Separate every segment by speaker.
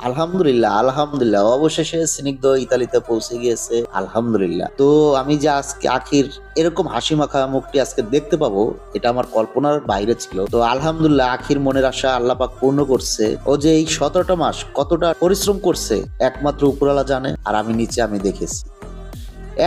Speaker 1: আলহামদুলিল্লাহ, আলহামদুলিল্লাহ, অবশেষে স্নিগ্ধ ইতালিতে পৌঁছে গিয়েছে। আলহামদুলিল্লাহ। তো আমি যে আজকে আখির এরকম হাসি মাখা মুখটি আজকে দেখতে পাবো, এটা আমার কল্পনার বাইরে ছিল। তো আলহামদুলিল্লাহ, আখির মনের আশা আল্লাহ পাক পূর্ণ করছে। ও যে এই 17টা মাস কতটা পরিশ্রম করছে একমাত্র উপরওয়ালা জানে, আর আমি নিচে আমি দেখেছি।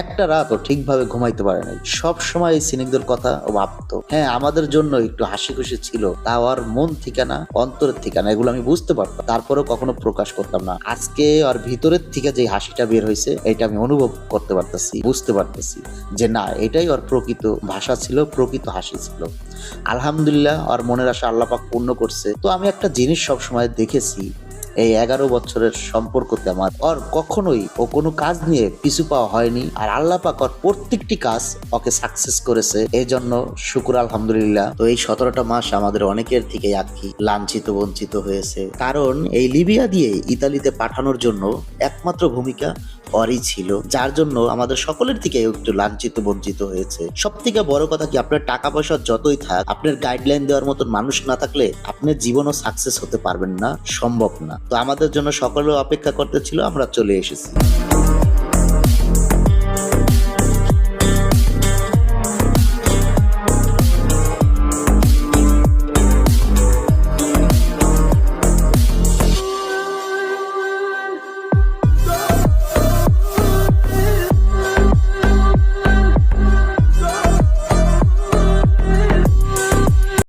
Speaker 1: একটা রাতও ঠিকভাবে ঘুমাইতে পারে নাই, সব সময় এই স্নিগ্ধর কথা ও ভাবতো। হ্যাঁ, আমাদের জন্য একটু হাসি খুশি ছিল, তাও আর মন ঠিকানা, অন্তরের ঠিকানা, এগুলো আমি বুঝতে পারতাম, তারপরেও কখনো প্রকাশ করতাম না। আজকে আর ভিতরের থেকে যে হাসিটা বের হয়েছে, এটা আমি অনুভব করতে পারতেছি, বুঝতে পারতেছি যে না, এটাই ওর প্রকৃত ভাষা ছিল, প্রকৃত হাসি ছিল। আলহামদুলিল্লাহ, ওর মনের আশা আল্লাহ পাক পূর্ণ করছে। তো আমি একটা জিনিস সবসময় দেখেছি, এই 11 বছরের সম্পর্কতে আমার ওর কখনোই ও কোনো কাজ নিয়ে পিছু পাওয়া হয়নি, আর আল্লাহ পাক ওর প্রত্যেকটি কাজ ওকে সাকসেস করেছে, এই জন্য শুকুর আলহামদুলিল্লাহ। তো এই 17টা মাস আমাদের অনেকের থেকে আঁকি লাঞ্ছিত বঞ্চিত হয়েছে, কারণ এই লিবিয়া দিয়ে ইতালিতে পাঠানোর জন্য একমাত্র ভূমিকা ওরই ছিল, যার জন্য আমাদের সকলের থেকে একটু লাঞ্ছিত বঞ্চিত হয়েছে। সব থেকে বড় কথা কি, আপনার টাকা পয়সা যতই থাক, আপনার গাইডলাইন দেওয়ার মতন মানুষ না থাকলে আপনার জীবনও সাকসেস হতে পারবেন না, সম্ভব না। তো আমাদের জন্য সকলে অপেক্ষা করতে ছিল, আমরা চলে এসেছি।